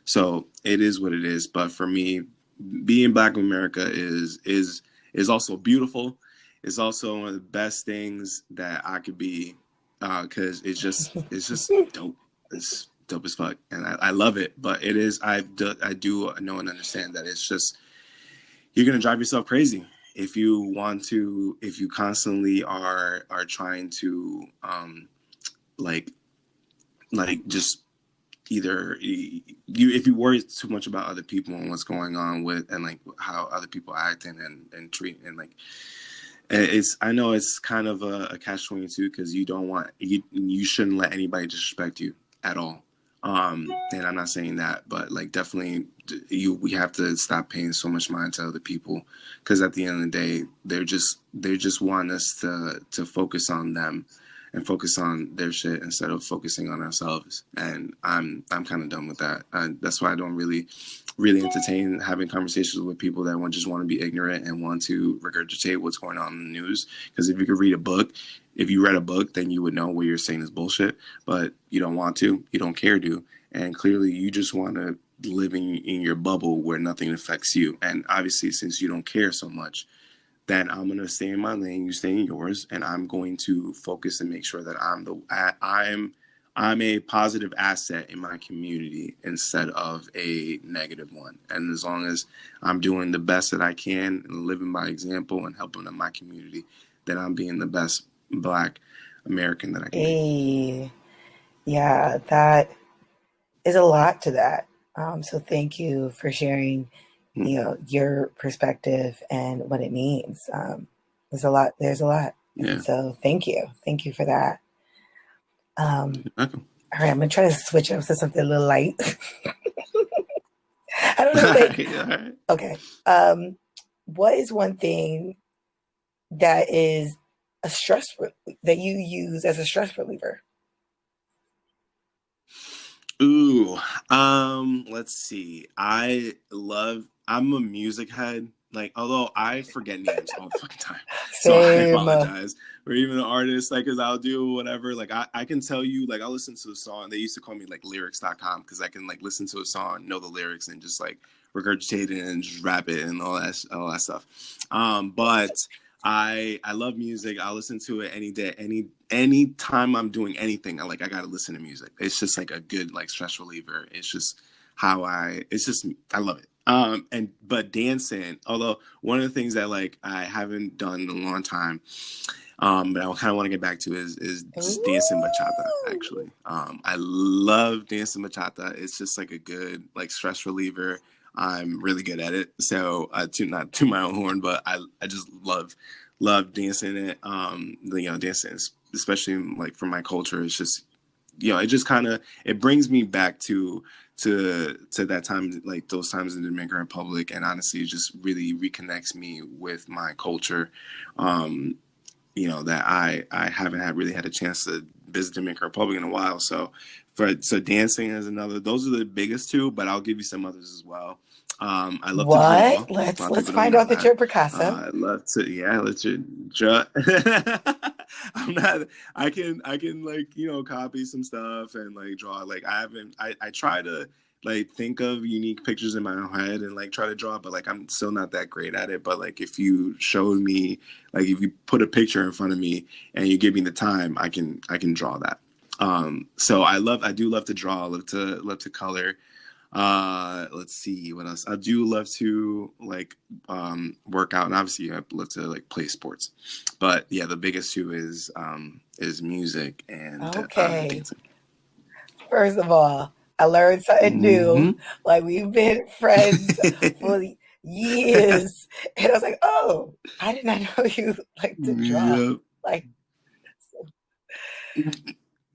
So it is what it is. But for me, being Black in America is also beautiful. It's also one of the best things that I could be, because it's just dope. It's dope as fuck, and I love it. But it is, I do know and understand that it's just, you're gonna drive yourself crazy if you want to, if you constantly are trying to like just either you, if you worry too much about other people and what's going on with, and like how other people acting and treat, and like it's, I know it's kind of a catch-22 because you don't want, you shouldn't let anybody disrespect you at all. And I'm not saying that, but like definitely we have to stop paying so much mind to other people, because at the end of the day, they just want us to focus on them and focus on their shit instead of focusing on ourselves. And I'm kind of done with that. That's why I don't really entertain having conversations with people that just want to be ignorant and want to regurgitate what's going on in the news. Because if you could read a book, if you read a book, then you would know what you're saying is bullshit. But you don't want to, you don't care to, and clearly you just want to live in your bubble where nothing affects you. And obviously, since you don't care so much, then I'm going to stay in my lane, you stay in yours, and I'm going to focus and make sure that I'm a positive asset in my community instead of a negative one. And as long as I'm doing the best that I can and living by example and helping in my community, then I'm being the best Black American that I can be. Hey, yeah, that is a lot to that. So thank you for sharing, your perspective and what it means. There's a lot. There's a lot. Yeah. And so thank you. Thank you for that. All Welcome. right, I'm gonna try to switch up to something a little light. I don't know, like, All right. Okay. What is one thing that is a stress that you use as a stress reliever? Ooh, let's see. I'm a music head. Like, although I forget names all the fucking time. So I Same. apologize. Or even an artist, like, cause I'll do whatever. Like, I can tell you, like, I'll listen to a song. They used to call me like lyrics.com because I can like listen to a song, know the lyrics, and just like regurgitate it and just rap it and all that stuff. But I love music. I listen to it any day, any time I'm doing anything. I gotta listen to music. It's just like a good like stress reliever. It's just I love it. But dancing, although one of the things that like I haven't done in a long time, but I kind of want to get back to is just dancing bachata. Actually, I love dancing bachata. It's just like a good like stress reliever. I'm really good at it. So not to my own horn, but I just love dancing it. Dancing, especially like for my culture, it's just, it just kind of, it brings me back to that time, like those times in the Dominican Republic, and honestly, it just really reconnects me with my culture. That I haven't really had a chance to visit Dominican Republic in a while. So dancing is another. Those are the biggest two, but I'll give you some others as well. I love to draw. Let's find out that you're Picasso. I love to, let's draw. I'm not. I can like copy some stuff and like draw. Like I try to like think of unique pictures in my head and like try to draw, but like I'm still not that great at it. But like if you showed me, like if you put a picture in front of me and you give me the time, I can draw that. So I do love to draw. I love to color. Let's see what else. I do love to like work out, and obviously I love to like play sports. But yeah, the biggest two is music and dancing. First of all, I learned something new. Like, we've been friends for years, and I was like, "Oh, I did not know you like to draw." Yep. Like,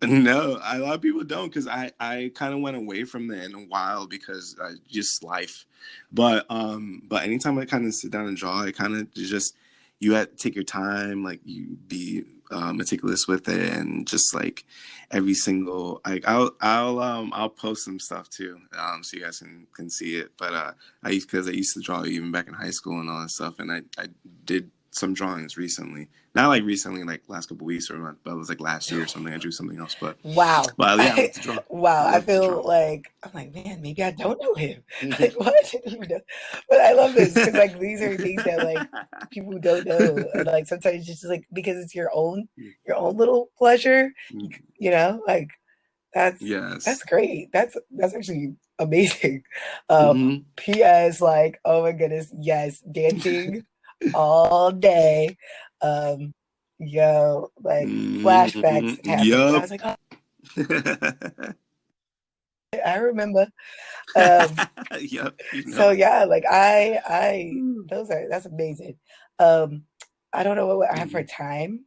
no, a lot of people don't, because I kind of went away from that in a while because just life. But anytime I kind of sit down and draw, it kind of just, you have to take your time, like you be meticulous with it, and just like every single, like I'll post some stuff too, so you guys can see it. But I used to draw even back in high school and all that stuff, and I did some drawings recently. Not like recently, like last couple of weeks, but it was like last year or something. I drew something else, but wow. But yeah, I like to draw. Wow, I feel like, I'm like, man, maybe I don't know him. Like, what? But I love this because like these are things that like people don't know, and like sometimes it's just like because it's your own little pleasure, like that's great. That's actually amazing. P.S. like, oh my goodness, yes, dancing. all day. Um, like flashbacks happened, and I Yup. was like, oh, I remember. Um, Yup. You so know. yeah, like that's amazing. Um, I don't know what I have for Mhm. time.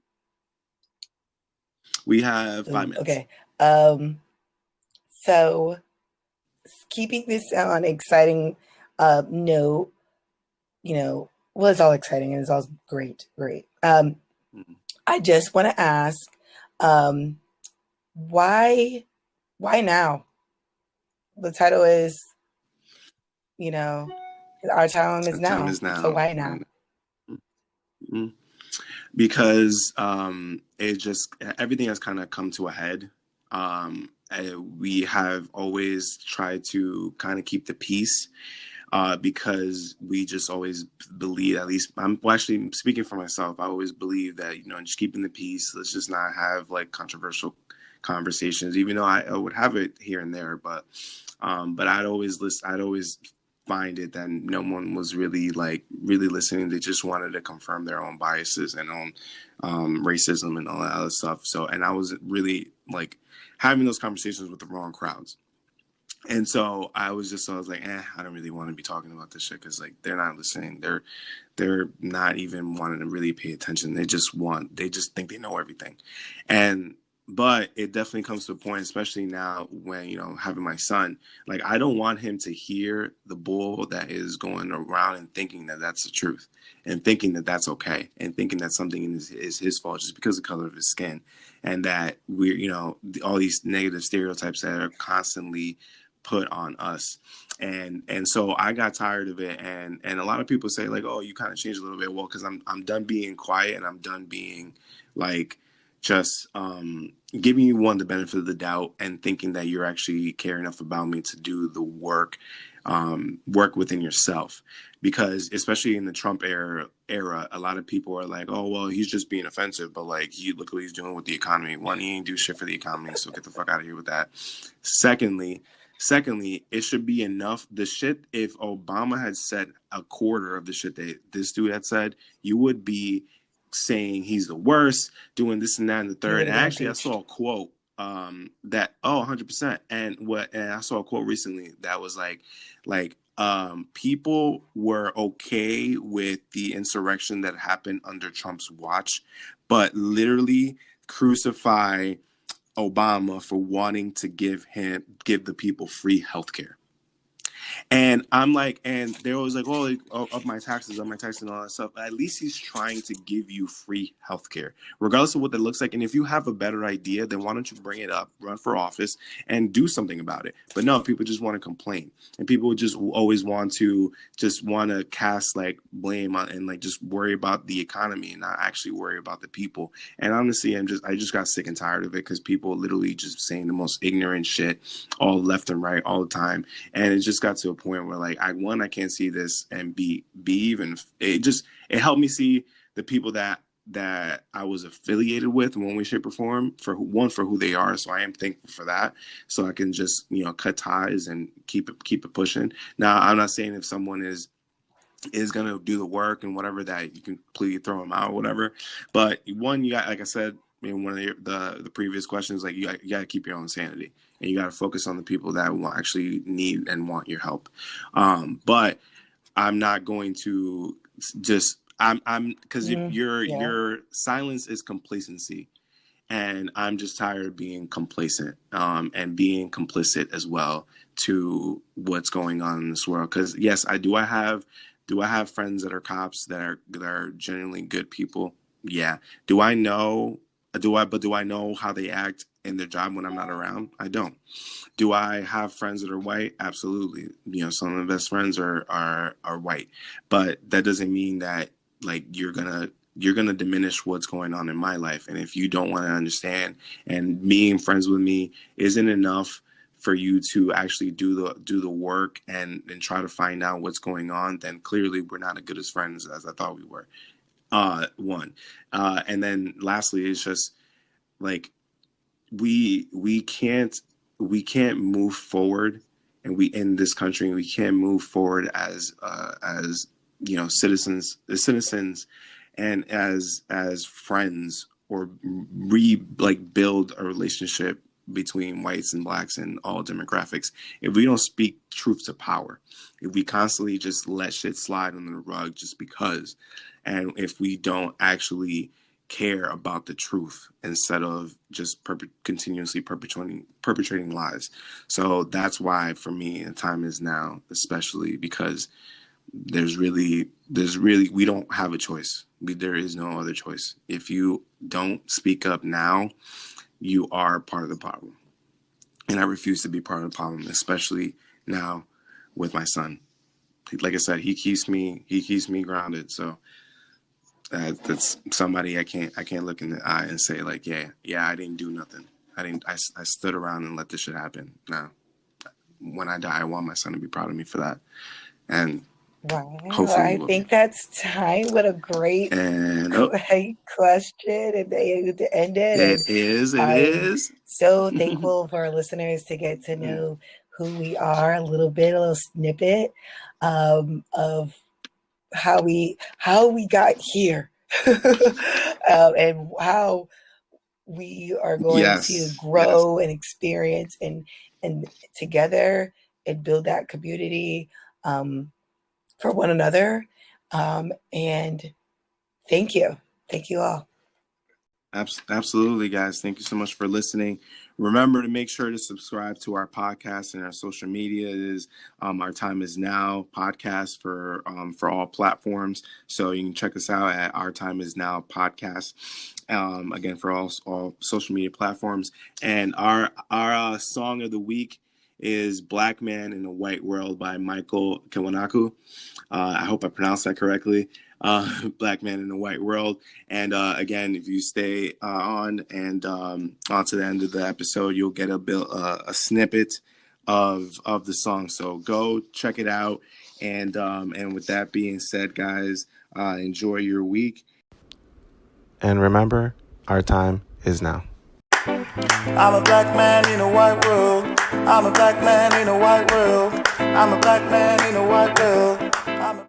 We have five Ooh, minutes. okay. So keeping this on an exciting note, well, it's all exciting and it's all great, great. Mhm. I just want to ask, um, why, why now? The title is, you know, our time is Our time now. is So now. why now? Mhm. Because it just everything has kind of come to a head. We have always tried to kind of keep the peace because we just always believe, at least I'm well, actually speaking for myself, I always believe that, just keeping the peace, let's just not have like controversial conversations, even though I would have it here and there, but I'd always listen, I'd always find it that no one was really like really listening. They just wanted to confirm their own biases and own racism and all that other stuff. So, and I was really like having those conversations with the wrong crowds. And so I was like, I don't really want to be talking about this shit because like they're not listening. They're not even wanting to really pay attention. They just think they know everything. And but it definitely comes to a point, especially now when, having my son, like I don't want him to hear the bull that is going around and thinking that that's the truth and thinking that that's okay and thinking that something is his fault just because of the color of his skin. And that we're, all these negative stereotypes that are constantly put on us. And so I got tired of it, and a lot of people say like, oh, you kind of changed a little bit. Well, because I'm done being quiet, and I'm done being like just giving you the benefit of the doubt and thinking that you're actually care enough about me to do the work within yourself. Because especially in the Trump era, a lot of people are like, oh well, he's just being offensive, but like you look what he's doing with the economy. One, he ain't do shit for the economy, so get the fuck out of here with that. Secondly, it should be enough. The shit, if Obama had said a quarter of the shit that this dude had said, you would be saying he's the worst, doing this and that and the You third. would And have been actually, I saw impeached. a quote that 100%. And I saw a quote recently that was people were okay with the insurrection that happened under Trump's watch, but literally crucify Obama for wanting to give the people free healthcare. And I'm like, and they're always like, oh, of my taxes, and all that stuff. At least he's trying to give you free healthcare, regardless of what that looks like. And if you have a better idea, then why don't you bring it up, run for office, and do something about it? But no, people just want to complain, and people just always want to cast like blame on and like just worry about the economy and not actually worry about the people. And honestly, I just got sick and tired of it because people literally just saying the most ignorant shit all left and right all the time. And it just got to a point where like I can't see this, and be even it helped me see the people that I was affiliated with in one way, shape, or form, for who they are. So I am thankful for that. So I can just cut ties and keep it pushing. Now I'm not saying if someone is gonna do the work and whatever that you can completely throw them out or whatever. But one, you got, like I said in one of the previous questions, like you got to keep your own sanity and you got to focus on the people that will actually need and want your help. But I'm not going to just I'm because Yeah. your silence is complacency, and I'm just tired of being complacent and being complicit as well to what's going on in this world. Because yes, do I have friends that are cops that are genuinely good people? Yeah. Do I know? Do I know how they act in their job when I'm not around? I don't. Do I have friends that are white? Absolutely. Some of my best friends are white, but that doesn't mean that like you're gonna diminish what's going on in my life. And if you don't want to understand, and being friends with me isn't enough for you to actually do the work and try to find out what's going on, then clearly we're not as good as friends as I thought we were. One, and then lastly, it's just like we can't move forward, and we in this country we can't move forward as citizens, and as friends, or build a relationship between whites and blacks and all demographics. If we don't speak truth to power, if we constantly just let shit slide under the rug just because, and if we don't actually care about the truth instead of just continuously perpetrating lies. So that's why for me the time is now, especially because there's really we don't have a choice. There is no other choice. If you don't speak up now, you are part of the problem. And I refuse to be part of the problem, especially now with my son. Like I said, he keeps me grounded. So that's somebody I can't look in the eye and say like, yeah, I didn't do nothing. I stood around and let this shit happen. Now, when I die, I want my son to be proud of me for that. And wow, hopefully I think that's time. What a great question and to end it. It is. I'm so thankful for our listeners to get to know who we are a little snippet of how we got here and how we are going to grow and experience and together and build that community for one another. And thank you all. Absolutely, guys. Thank you so much for listening. Remember to make sure to subscribe to our podcast and our social media. It is Our Time Is Now podcast for all platforms. So you can check us out at Our Time Is Now podcast. Again, for all social media platforms. And our song of the week is "Black Man in a White World" by Michael Kiwanaku. I hope I pronounced that correctly. Black Man in a White World. And again, if you stay on and on to the end of the episode, you'll get a snippet of the song. So go check it out. And with that being said, guys, enjoy your week. And remember, our time is now. I'm a black man in a white world. I'm a black man in a white world. I'm a black man in a white world.